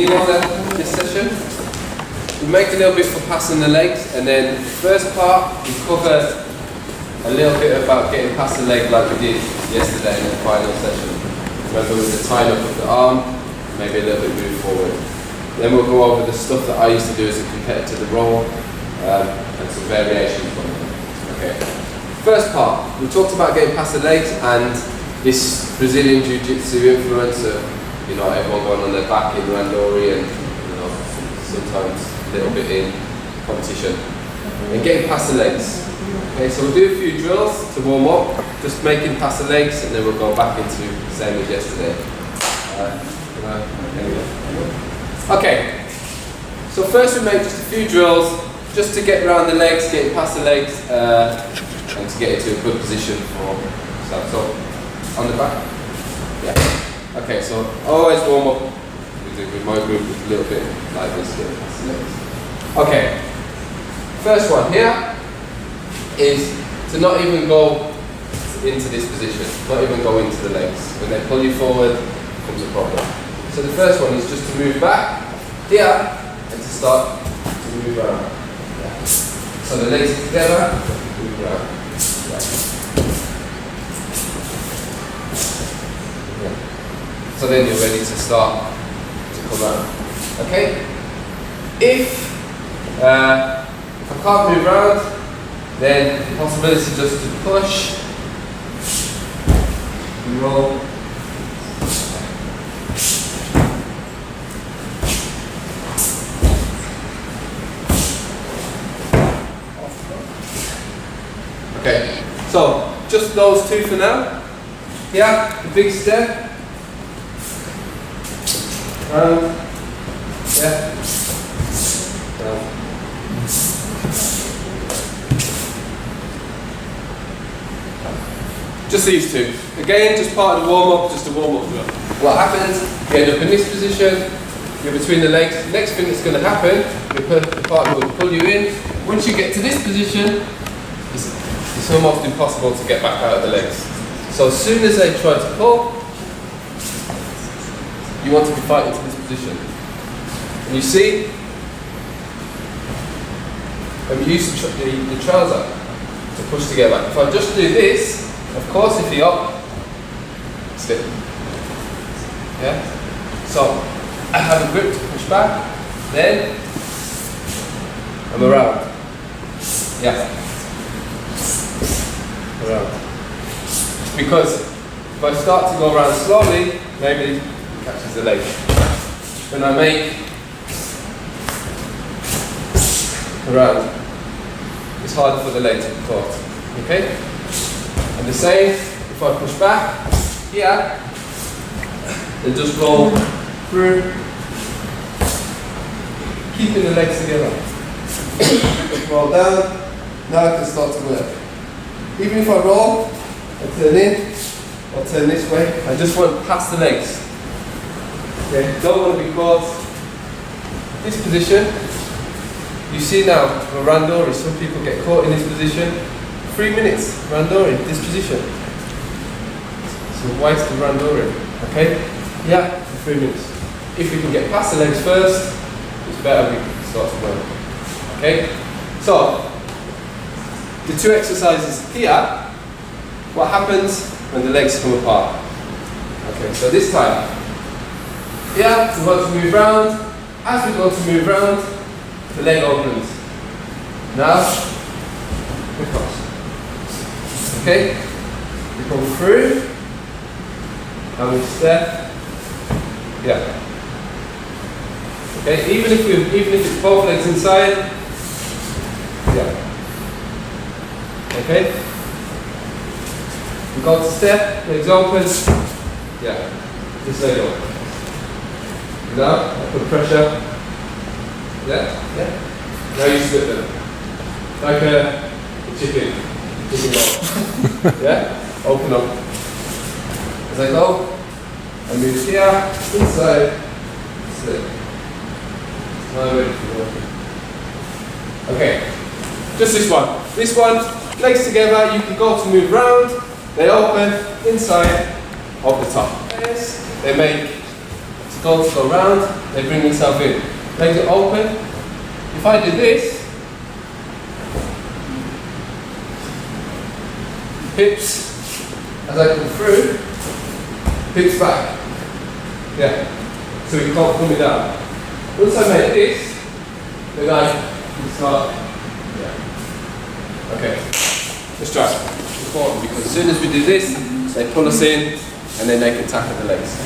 beginning of this session. We make a little bit for passing the legs, and then the first part we covered a little bit about getting past the leg like we did yesterday in the final session. Remember, with the tying up of the arm, maybe a little bit move forward. Then we'll go over the stuff that I used to do as a competitor, the roll, and some variations from it. Okay. First part, we talked about getting past the legs and this Brazilian Jiu-Jitsu influence of, you know, everyone going on their back in randori and, you know, sometimes a little bit in competition. And getting past the legs. Okay, so we'll do a few drills to warm up, just making past the legs, and then we'll go back into the same as yesterday. Okay, so first we make just a few drills, just to get around the legs, getting past the legs, and to get into a good position for yourself. So, on the back? Yeah. Okay, so always warm up with my group with a little bit like this, getting past the legs. Okay, first one here is to not even go into this position, not even go into the legs. When they pull you forward, comes a problem. So the first one is just to move back here and to start to move around. Yeah. So the legs are together, move around. Yeah. Yeah. So then you're ready to start to come around. Okay? If I can't move around, then the possibility just to push and roll. Okay, so just those two for now. Yeah, the big step. Yeah. Just these two. Again, just part of the warm-up, just a warm-up drill. What happens, you end up in this position, you're between the legs. Next thing that's going to happen, the partner will pull you in. Once you get to this position, it's almost impossible to get back out of the legs. So as soon as they try to pull, you want to be fighting to this position. And you see, I'm used to the trouser to push together. If I just do this, of course, if you're up, slip. Yeah? So, I have a grip to push back, then I'm around. Yeah. Around. Because if I start to go around slowly, maybe it catches the leg. When I make around, it's harder for the leg to be caught. Okay? And the same, if I push back here, and just roll through, keeping the legs together. Roll down, now I can start to work. Even if I roll, I turn in, I'll turn this way, I just want past the legs. Okay, don't want to be caught. This position, you see now, for randori, some people get caught in this position. 3 minutes, randori, this position. So waste of randori, okay? Yeah, 3 minutes. If we can get past the legs first, it's better we can start to work. Okay? So, the two exercises here, what happens when the legs come apart? Okay, so this time, here, we want to move round. As we go to move round, the leg opens. Now, we cross. Okay, we come through, and we step, yeah. Okay, even if it's both legs inside, yeah. Okay, we go to step, legs open, yeah. This leg open. Now, I put pressure, yeah, yeah. Now you split them, like a chicken. Yeah? Open up. As I go, I move here, inside, slip. Now I'm ready for working. Okay, just this one. This one, legs together, you can go to move round, they open, inside, off the top. They make to go round, they bring themselves in. Legs are open. If I do this, hips, as I come through, hips back. Yeah. So you can't pull me down. Once I make this, the guy can start. Yeah. Okay. Let's try. It's important because as soon as we do this, they pull us in and then they can tackle the legs.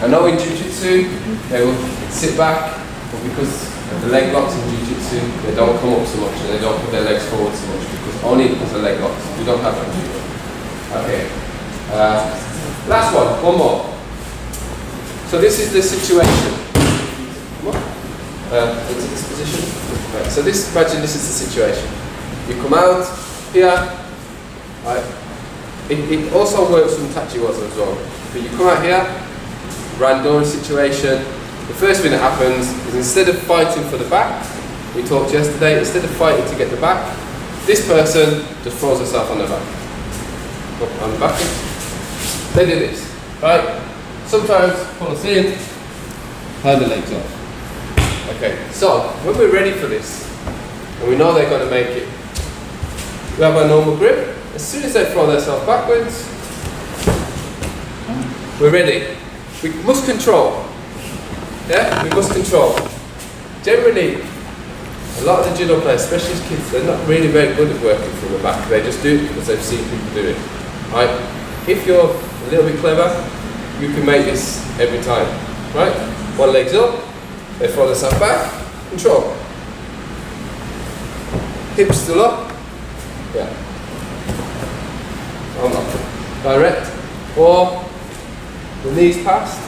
I know in Jiu-Jitsu, they will sit back, but because of the leg locks in Jiu-Jitsu, they don't come up so much and they don't put their legs forward so much only because of leg locks. We don't have that. Okay. Last one more. So this is the situation. Come on. Into this position. Right. So imagine this is the situation. You come out here. Right. It also works from Tachiwaza as well. But you come out here, randori situation. The first thing that happens is instead of fighting for the back, we talked yesterday, instead of fighting to get the back, this person just throws herself on the back. Up on the back. They do this, right? Sometimes pull us in, hand the legs off. Okay, so when we're ready for this, and we know they're going to make it, we have our normal grip. As soon as they throw themselves backwards, we're ready. We must control. Yeah, we must control. Generally, a lot of the judo players, especially as kids, they're not really very good at working from the back. They just do it because they've seen people do it. Right? If you're a little bit clever, you can make this every time. Right? One leg's up, they throw themselves back, control. Hips still up. Yeah. Arm up. Direct. Or the knees past.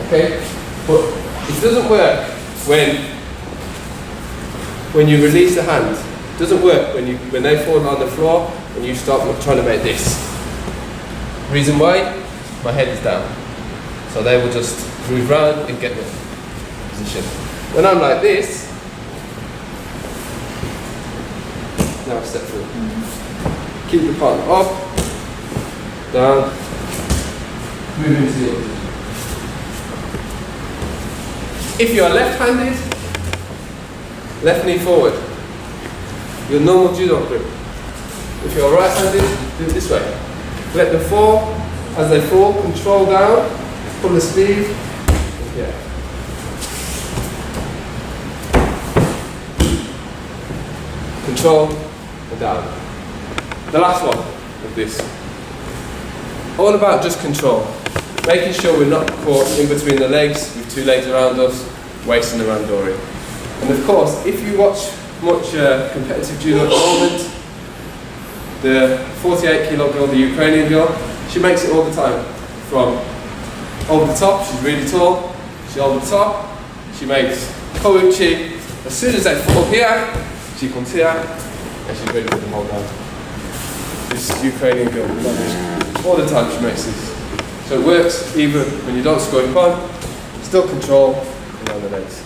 Okay? But it doesn't work when you release the hand. It doesn't work when they fall on the floor and you start trying to make this. Reason why? My head is down. So they will just move around and get the position. When I'm like this, now step through. Keep the partner up, down, move into the other position. If you are left-handed, left knee forward. Your normal judo grip. If you are right-handed, do it this way. Let them fall. As they fall, control down, pull the sleeve. Yeah. Control and down. The last one of this. All about just control. Making sure we're not caught in between the legs with two legs around us, wasting the randori. And of course, if you watch much competitive judo at the moment, the 48 kilo girl, the Ukrainian girl, she makes it all the time. From over the top, she's really tall, she's over the top, she makes kouchi. As soon as they fall here, she comes here, and she's ready for them all down. This Ukrainian girl, all the time she makes this. So it works even when you don't score a pun, still control around the legs.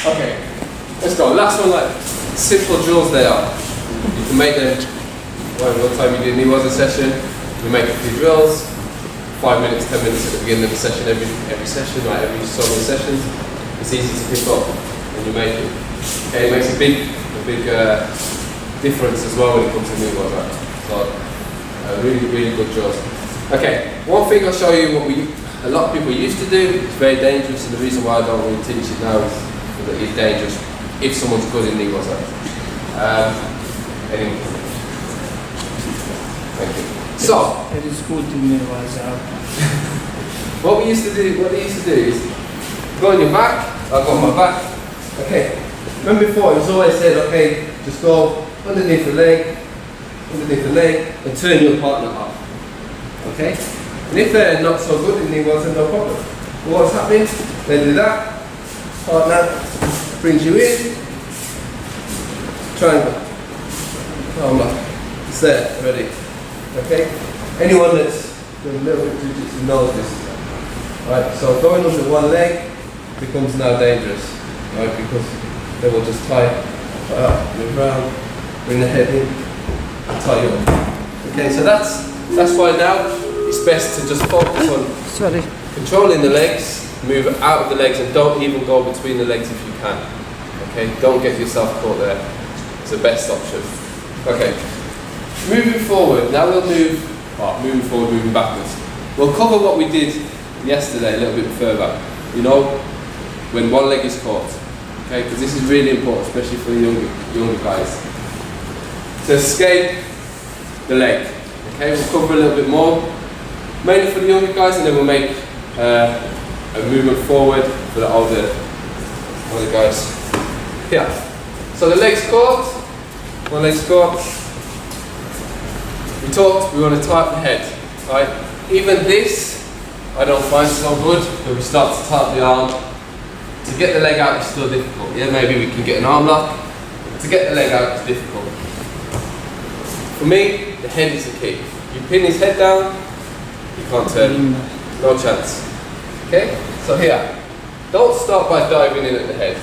Okay, let's go. Last one, like simple drills they are. You can make them, one time you do a nw2 session, you make a few drills, 5 minutes, 10 minutes at the beginning of the session, every session, like every so many sessions. It's easy to pick up when you make it. Okay, it makes a big difference as well when it comes to nw2. So, really, really good drills. Okay, one thing I'll show you what a lot of people used to do. It's very dangerous, and the reason why I don't really teach it now is that it's dangerous if someone's good in nw2. Anyway, thank you. So, it is good to nw2. what they used to do is go on your back. I'll go on my back. Okay. Remember before it was always said, okay, just go underneath the leg, and turn your partner up. Okay? And if they're not so good in nw2, no problem. But what's happening? They do that, partner brings you in, triangle. It's there, ready. Okay? Anyone that's done a little bit of jiu-jitsu knows this. Right, so going under one leg becomes now dangerous. Right, because they will just tie move around, bring the head in, and tie you up. Okay, so that's why now it's best to just focus on controlling the legs, move out of the legs, and don't even go between the legs if you can. Okay, don't get yourself caught there. It's the best option. Okay, moving forward, now we'll moving forward, moving backwards. We'll cover what we did yesterday a little bit further. You know, when one leg is caught. Okay, because this is really important, especially for the younger guys. To escape the leg. Okay, we'll cover a little bit more, mainly for the younger guys, and then we'll make a movement forward for the older guys. Yeah. So the leg's caught, one leg's caught. We talked, we want to tighten the head. Right? Even this, I don't find so good, but we start to tighten the arm. To get the leg out is still difficult. Yeah, maybe we can get an arm lock. But to get the leg out is difficult. For me, the head is the key. You pin his head down, you can't turn. No chance. Okay? So here, don't start by diving in at the head.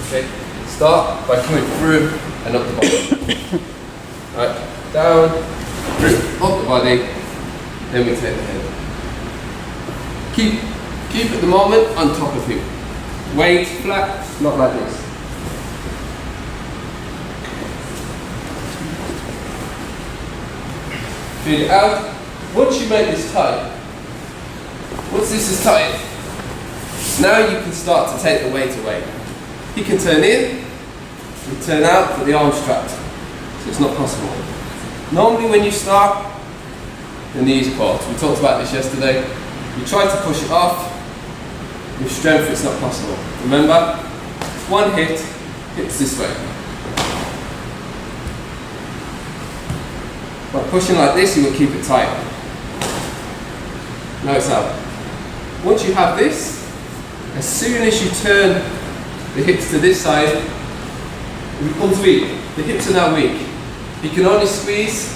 Okay? Start by coming through and up the body. Right? Down, through, up the body, then we take the head. Keep at the moment on top of him. Weight flat, not like this. Feed it out. Once you make this tight, once this is tight, now you can start to take the weight away. He can turn in, you turn out, but the arm's strapped. So it's not possible. Normally when you start, the knee's caught. We talked about this yesterday. You try to push it off. With strength, it's not possible. Remember, one hit, hips this way. By pushing like this, you will keep it tight. Now it's out. Once you have this, as soon as you turn the hips to this side, it becomes weak. The hips are now weak. He can only squeeze,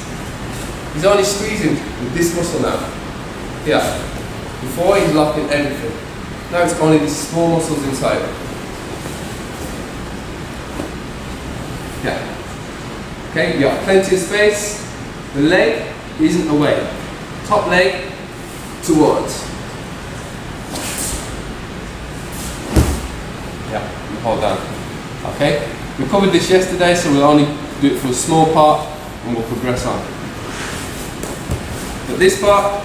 he's only squeezing with this muscle now. Here. Before he's locking everything. Now it's only these small muscles inside. Yeah. Okay, you got plenty of space. The leg isn't away. Top leg towards. Yeah, you hold down. Okay? We covered this yesterday, so we'll only do it for a small part and we'll progress on. But this part,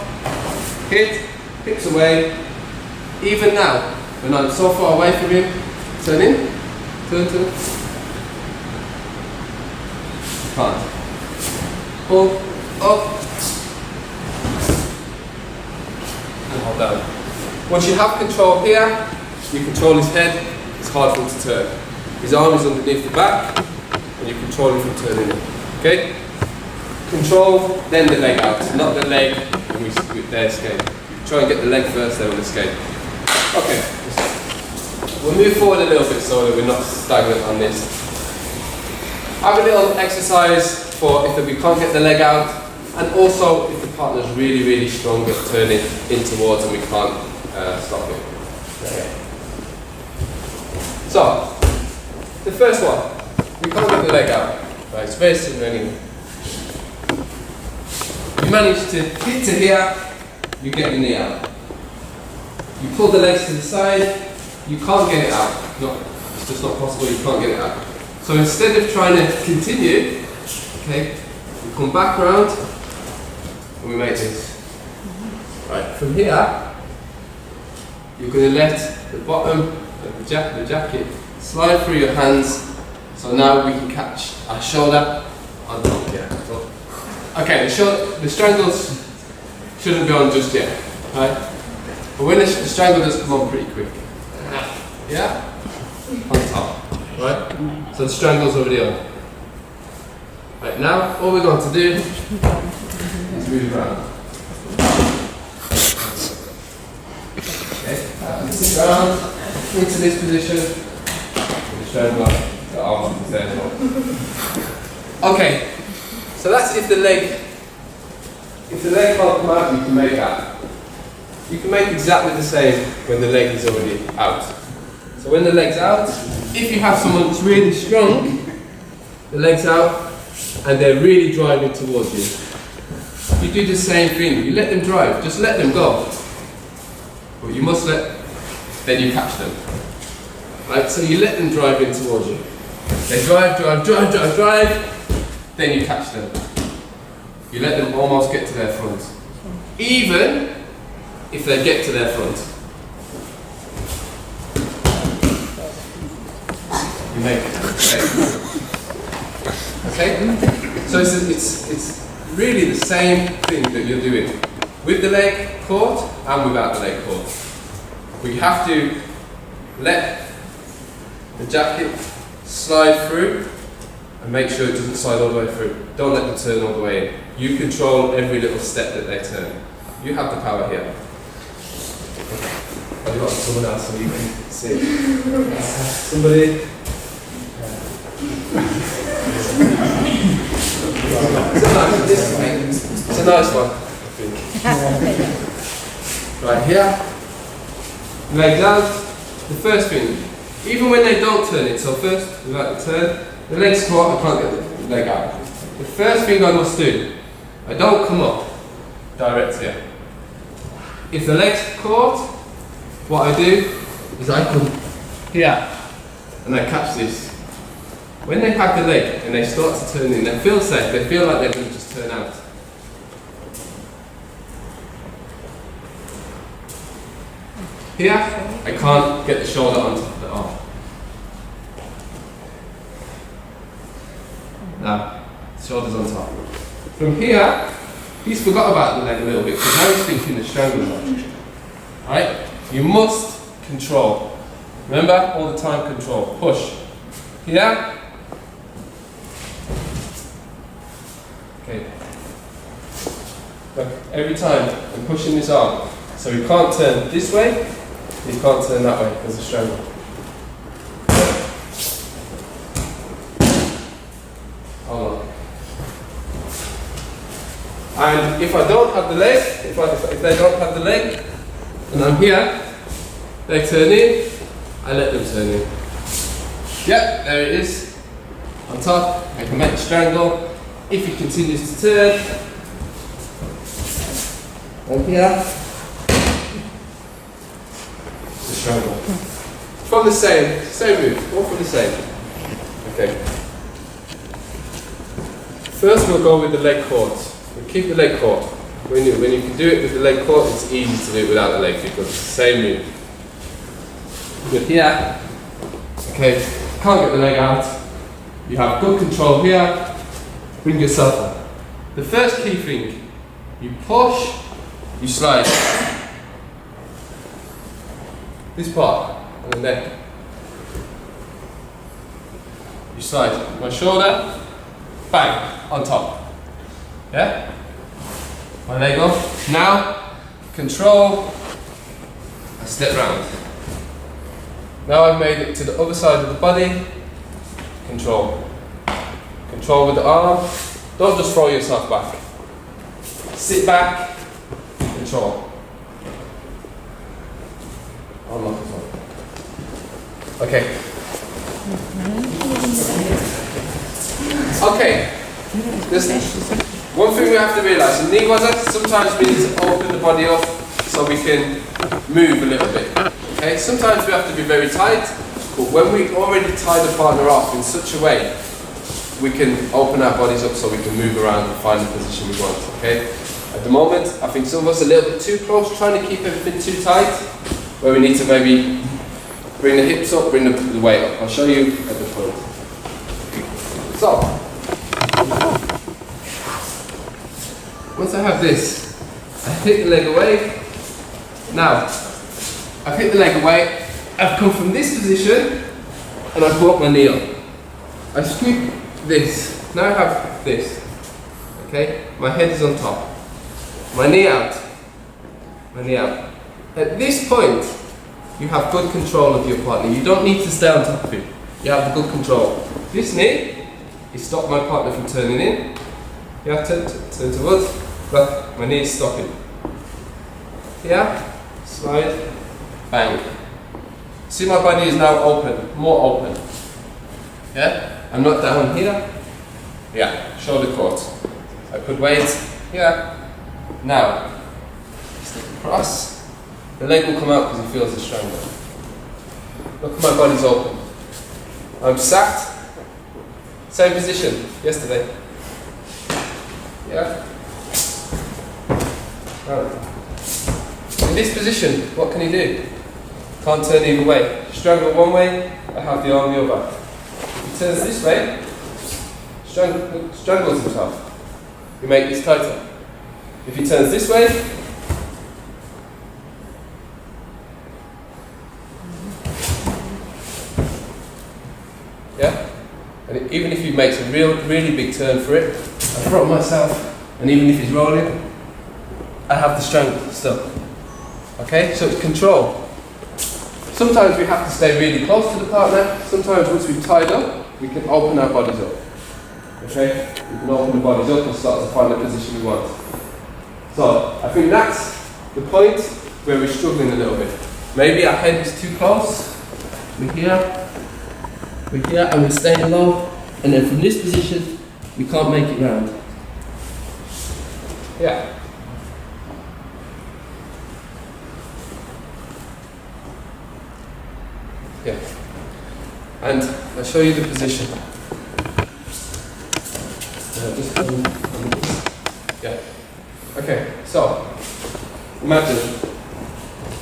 hit, hips away. Even now, when I'm so far away from you, turn in, turn. Can't. Pull, up, and hold down. Once you have control here, you control his head, it's hard for him to turn. His arm is underneath the back, and you control him from turning in. Okay? Control, then the leg out, not the leg when they escape. Try and get the leg first, then we'll escape. Okay, we'll move forward a little bit so that we're not stagnant on this. Have a little exercise for if we can't get the leg out, and also if the partner's really, really strong at turning in towards and we can't stop it. Okay. So, the first one, we can't get the leg out. Right, it's very simple anyway. You manage to hit to here, you get your knee out. You pull the legs to the side, you can't get it out. No, it's just not possible, you can't get it out. So instead of trying to continue, okay, we come back around and we make this. Right, from here, you're going to let the bottom of the jacket slide through your hands. So now we can catch our shoulder on top here. So, okay, the strangles shouldn't go on just yet, right? But when the strangle does come on pretty quick. Yeah? On top. Right? So the strangle's already on. Right, now all we're going to do is move around. Okay, sit around into this position. With the strangle, the arm is there as well. Okay, so that's if the leg can't come out, you can make that. You can make exactly the same when the leg is already out. So when the leg's out, if you have someone that's really strong, the leg's out, and they're really driving towards you, you do the same thing. You let them drive, just let them go. But you must then you catch them. Right, so you let them drive in towards you. They drive, then you catch them. You let them almost get to their front. Even if they get to their front. You make it. Okay? So it's really the same thing that you're doing with the leg caught and without the leg caught. We have to let the jacket slide through and make sure it doesn't slide all the way through. Don't let them turn all the way in. You control every little step that they turn. You have the power here. I've got someone else so you can see. Somebody. It's a nice one, I think. Right here. Leg down. The first thing, even when they don't turn it, so first, without the turn, the leg's caught, I can't get the leg out. The first thing I must do, I don't come up direct here. If the leg's caught, what I do is I come here and I catch this. When they have the leg and they start to turn in, they feel safe, they feel like they're going to just turn out. Here, I can't get the shoulder on top of the arm. Now, shoulders on top. From here, he's forgot about the leg a little bit because now he's thinking the strangle line. Right? You must control. Remember, all the time control. Push. Here. Okay. Look, every time I'm pushing this arm. So he can't turn this way, he can't turn that way because of strangle. Hold on. And if I don't have the leg, if they don't have the leg, and I'm here, they turn in, I let them turn in. Yep, there it is. On top, I can make the strangle. If he continues to turn, and here, the strangle. From the same move, all from the same. Okay. First we'll go with the leg caught. We'll keep the leg caught. When you can do it with the leg caught, it's easy to do it without the leg because it's the same move. But here, okay, can't get the leg out. You have good control here. Bring yourself up. The first key thing, you push, you slide. This part on the neck. You slide. My shoulder, bang, on top. Yeah? My leg off. Now, control, I step round. Now I've made it to the other side of the body, control. Control with the arm, don't just throw yourself back. Sit back, control. Unlock as well. Okay. Okay. This one thing we have to realise, in nw2, sometimes we need to open the body up so we can move a little bit. Okay? Sometimes we have to be very tight, but when we already tie the partner off in such a way, we can open our bodies up so we can move around and find the position we want. Okay? At the moment, I think some of us are a little bit too close, trying to keep everything too tight, where we need to maybe bring the hips up, bring the weight up. I'll show you at the front. So, once I have this, I hit the leg away. Now, I've hit the leg away, I've come from this position, and I've brought my knee up. I scoop this. Now I have this. Okay? My head is on top. My knee out. My knee out. At this point, you have good control of your partner. You don't need to stay on top of him. You have the good control. This knee is stopped my partner from turning in. You have to turn towards. Look, my knee is stopping. Here, slide, bang. See, my body is now open, more open. Yeah? I'm not down here. Yeah, shoulder caught. I put weight here, Now, step across. The leg will come out because he feels the strangle. Look at my body's open. I'm sacked. Same position yesterday. Yeah? Right. In this position, what can he do? Can't turn either way. Strangle one way, I have the arm the other. If he turns this way, strangles himself. You make this tighter. If he turns this way, yeah? And even if he makes a really big turn for it, I brought myself, and even if he's rolling, I have the strangle still. Okay, so it's control. Sometimes we have to stay really close to the partner. Sometimes once we've tied up, we can open our bodies up. Okay, we can open the bodies up and start to find the position we want. So I think that's the point where we're struggling a little bit. Maybe our head is too close. We're here, and we're staying low, and then from this position, we can't make it round. Yeah. Yeah. And I'll show you the position. Yeah. Okay, so imagine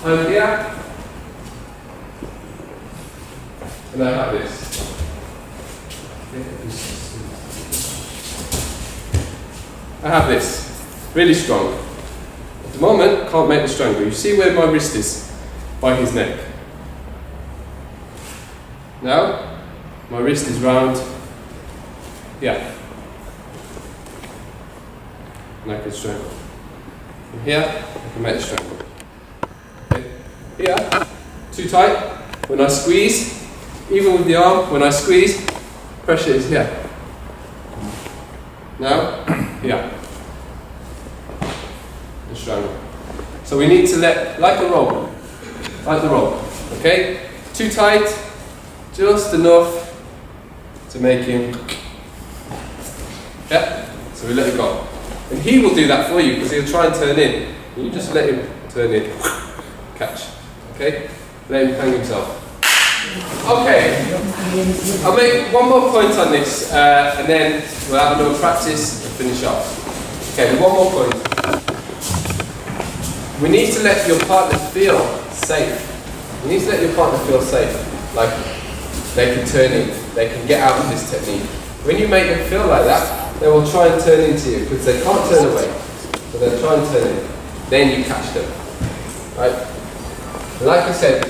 I'm here and I have this. I have this, really strong. At the moment, can't make the strangle. You see where my wrist is? By his neck. Now, my wrist is round, yeah. And I can strangle. From here, I can make the strangle. Okay. Here, too tight. When I squeeze, even with the arm, when I squeeze, pressure is here. Now, here. The strangle. So we need to let, like the rope, okay? Too tight, just enough to make him, yeah? So we let it go. And he will do that for you because he'll try and turn in. You just let him turn in, catch, okay? Let him hang himself. Okay, I'll make one more point on this and then we'll have another practice and finish off. Okay, one more point. We need to let your partner feel safe. You need to let your partner feel safe. Like they can turn in, they can get out of this technique. When you make them feel like that, they will try and turn into you because they can't turn away. So they'll try and turn in. Then you catch them. Right? And like I said,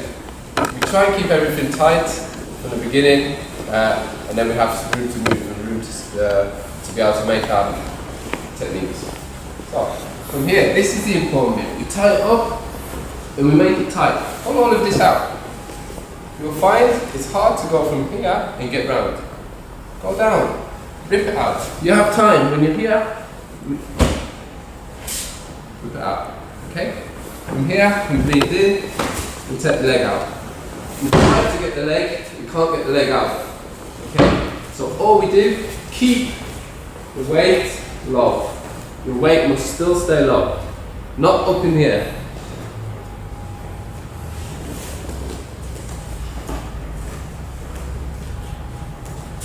we try and keep everything tight from the beginning and then we have room to move and room to be able to make our techniques. So, from here, this is the important bit. We tie it up and we make it tight. Pull all of this out. You'll find it's hard to go from here and get round. Go down, rip it out. You have time when you're here, rip it out. Okay? From here, we breathe in, we take the leg out. We try to get the leg, we can't get the leg out. Okay? So all we do, keep the weight low. Your weight must still stay low, not up in the air.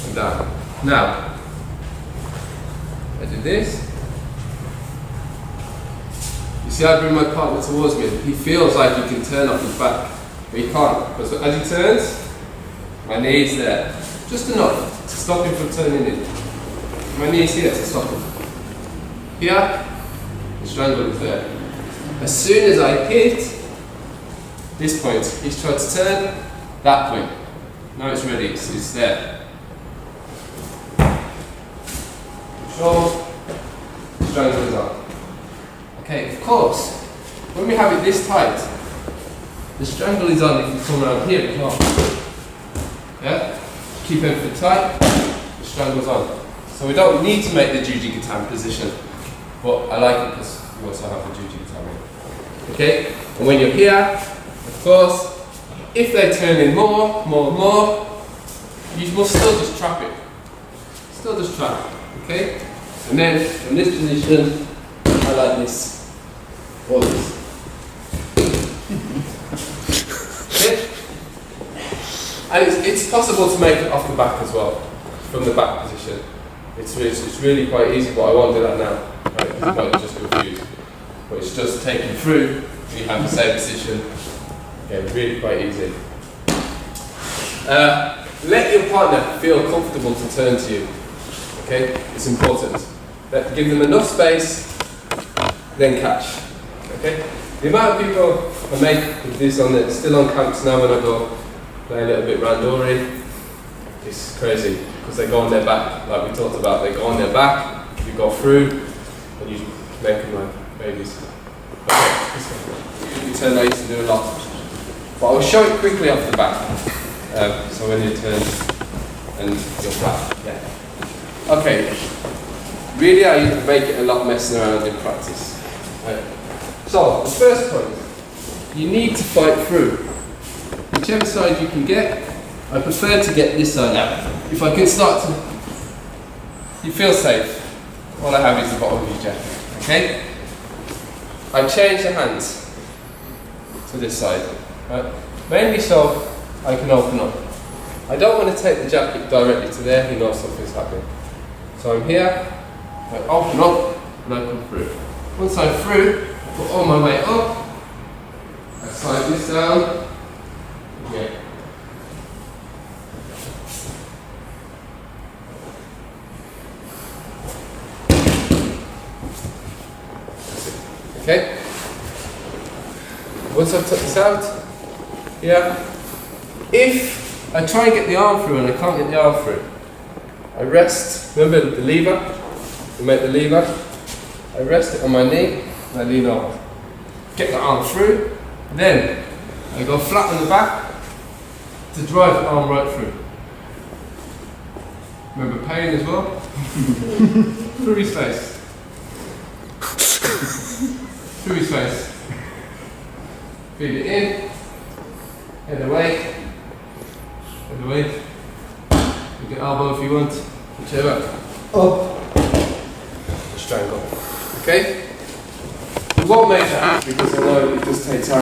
And down. Now, I do this. You see, I bring my partner towards me. He feels like he can turn off his back, but he can't. Because as he turns, my knee is there. Just enough to stop him from turning in. My knee is here to stop him. Here, the strangle is there. As soon as I hit this point, he's tried to turn that point. Now it's ready, it's there. Control, strangle is on. Okay, of course, when we have it this tight, the strangle is on if you come around here as well. Yeah? Keep everything tight, the strangle's on. So we don't need to make the Juji-Gatan position. But I like it because you also have the Juji-Gatan. Okay? And when you're here, of course, if they turn in more, you must still just trap it. Still just trap it. Okay? And then from this position, I like this. or this. Okay? And it's possible to make it off the back as well, from the back position. It's really quite easy, but I won't do that now. Right? You might just confused. But it's just taken through, you have the same position. Okay, really quite easy. Let your partner feel comfortable to turn to you. Okay, it's important. Give them enough space, then catch. Okay. The amount of people I make with this still on camps now when I go play a little bit randori, it's crazy because they go on their back, like we talked about. They go on their back, you go through, and you make them like babies. Okay, you turn I used to do a lot, but I'll show it quickly off the back. So when you turn and you're flat, yeah. Okay, really I make it a lot messing around in practice. Right. So, the first point, you need to fight through. Whichever side you can get, I prefer to get this side out. If I can start to, you feel safe. All I have is the bottom of your jacket, okay? I change the hands to this side, right? Mainly so I can open up. I don't want to take the jacket directly to there, you know something's happening. So I'm here, I open up, and I come through. Once I'm through, I put all my weight up, I slide this down, yeah. That's it. Okay? Once I've took this out, yeah. If I try and get the arm through and I can't get the arm through, I rest, remember the lever? We make the lever. I rest it on my knee and I lean over. Get the arm through, then I go flat on the back to drive the arm right through. Remember pain as well? Through his face. Through his face. Feed it in, head away, head away. You can elbow if you want, whichever. Up, strangle. Okay? We won't make that because I know it does take time.